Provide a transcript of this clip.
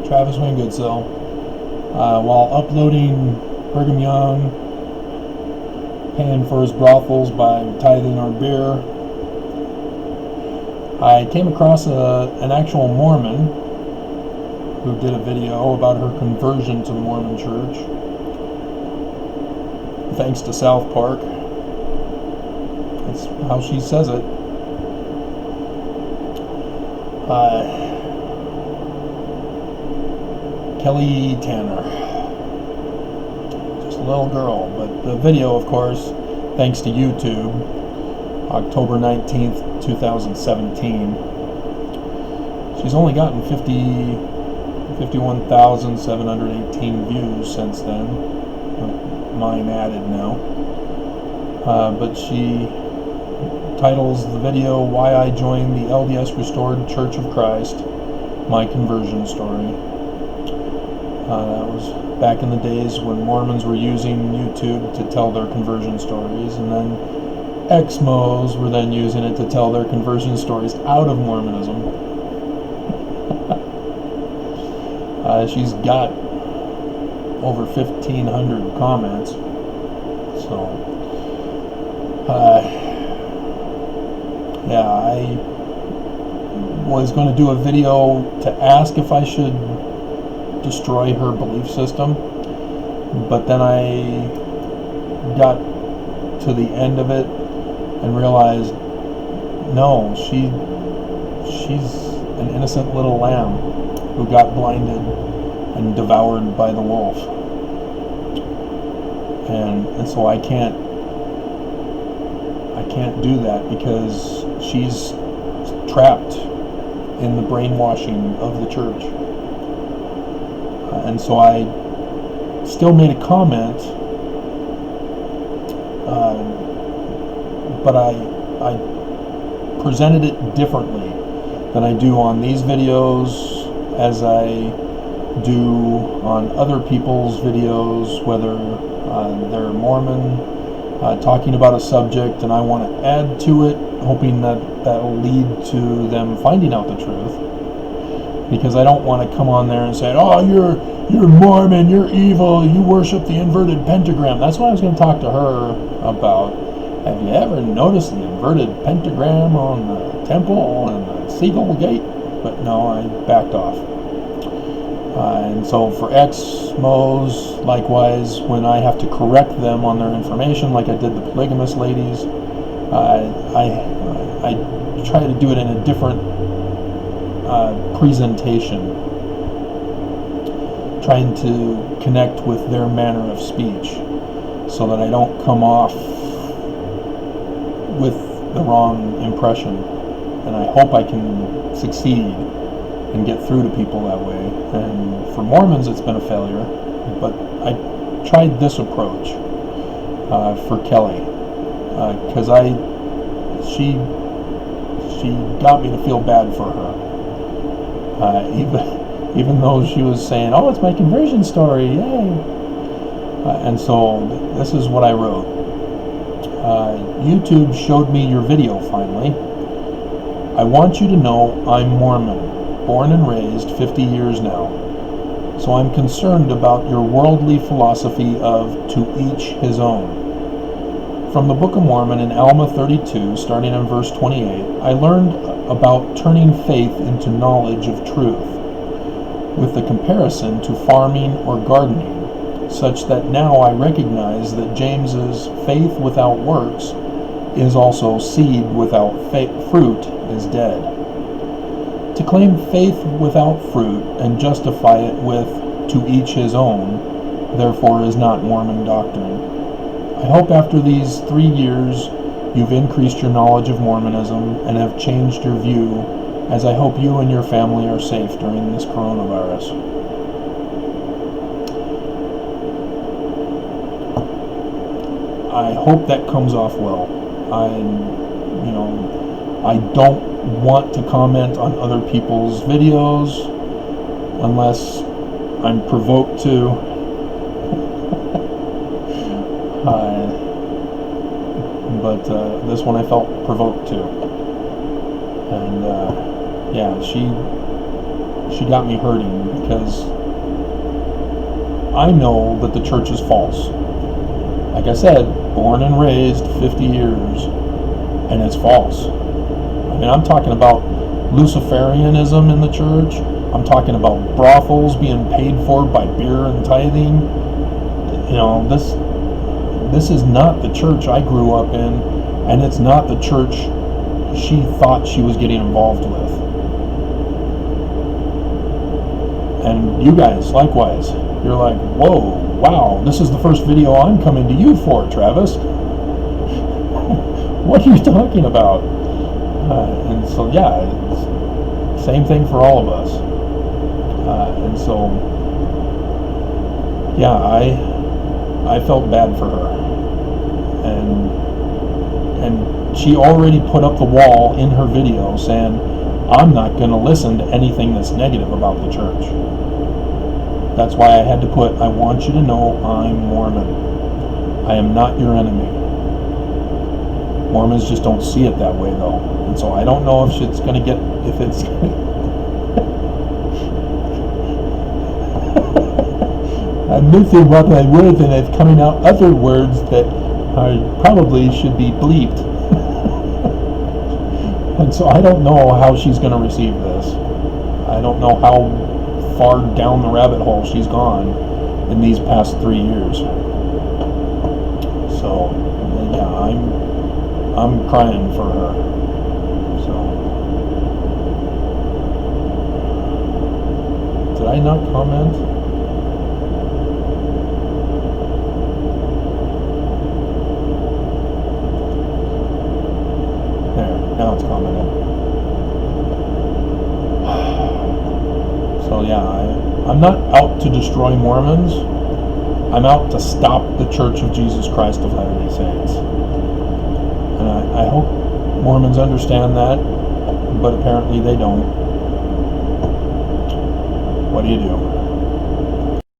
Travis Wingoodsell, while uploading Brigham Young, paying for his brothels by tithing our beer, I came across an actual Mormon who did a video about her conversion to the Mormon Church, thanks to South Park. That's how she says it. Kelly Tanner, just a little girl, but the video, of course, thanks to YouTube, October 19th, 2017. She's only gotten 51,718 views since then, mine added now. But she titles the video, "Why I Joined the LDS Restored Church of Christ, My Conversion Story." That was back in the days when Mormons were using YouTube to tell their conversion stories, and then ex-Mos were then using it to tell their conversion stories out of Mormonism. She's got over 1,500 comments, so yeah, I was going to do a video to ask if I should destroy her belief system, but then I got to the end of it and realized, no, she's an innocent little lamb who got blinded and devoured by the wolf, and so I can't do that, because she's trapped in the brainwashing of the church. And so I still made a comment, but I presented it differently than I do on these videos, as I do on other people's videos, whether they're Mormon, talking about a subject, and I want to add to it, hoping that will lead to them finding out the truth. Because I don't want to come on there and say, "Oh, you're Mormon, you're evil, you worship the inverted pentagram." That's what I was going to talk to her about. Have you ever noticed the inverted pentagram on the temple and the Seagull Gate? But no, I backed off. And so for ex-Mos, likewise, when I have to correct them on their information, like I did the polygamous ladies, I try to do it in a different presentation, trying to connect with their manner of speech, so that I don't come off with the wrong impression. And I hope I can succeed and get through to people that way. And for Mormons, it's been a failure, but I tried this approach for Kelly, because she got me to feel bad for her. Even though she was saying, "Oh, it's my conversion story, yay!" And so this is what I wrote. YouTube showed me your video finally. I want you to know I'm Mormon, born and raised 50 years now. So I'm concerned about your worldly philosophy of to each his own. From the Book of Mormon in Alma 32, starting in verse 28, I learned about turning faith into knowledge of truth, with the comparison to farming or gardening, such that now I recognize that James's faith without works is also seed without fruit is dead. To claim faith without fruit and justify it with to each his own, therefore, is not Mormon doctrine. I hope after these 3 years you've increased your knowledge of Mormonism and have changed your view, as I hope you and your family are safe during this coronavirus. I hope that comes off well. I don't want to comment on other people's videos unless I'm provoked to. But this one I felt provoked to. And yeah, she she got me hurting, because I know that the church is false. Like I said, born and raised 50 years, and it's false. I mean, I'm talking about Luciferianism in the church. I'm talking about brothels being paid for by beer and tithing. You know, this is not the church I grew up in, and it's not the church she thought she was getting involved with. And you guys, likewise, you're like, whoa, wow, this is the first video I'm coming to you for, Travis. What are you talking about? And so, yeah, it's same thing for all of us. And so, yeah, I felt bad for her. And she already put up the wall in her video saying, I'm not going to listen to anything that's negative about the church. That's why I had to put, I want you to know I'm Mormon. I am not your enemy. Mormons just don't see it that way, though. And so I don't know if it's going to get, if it's I'm missing what I would, and it's coming out other words that probably should be bleeped. And so I don't know how she's going to receive this. I don't know how far down the rabbit hole she's gone in these past 3 years. So, yeah, I'm crying for her. So, did I not comment? There, now it's commented. So yeah, I'm not out to destroy Mormons. I'm out to stop the Church of Jesus Christ of Latter-day Saints. And I hope Mormons understand that, but apparently they don't. What do you do?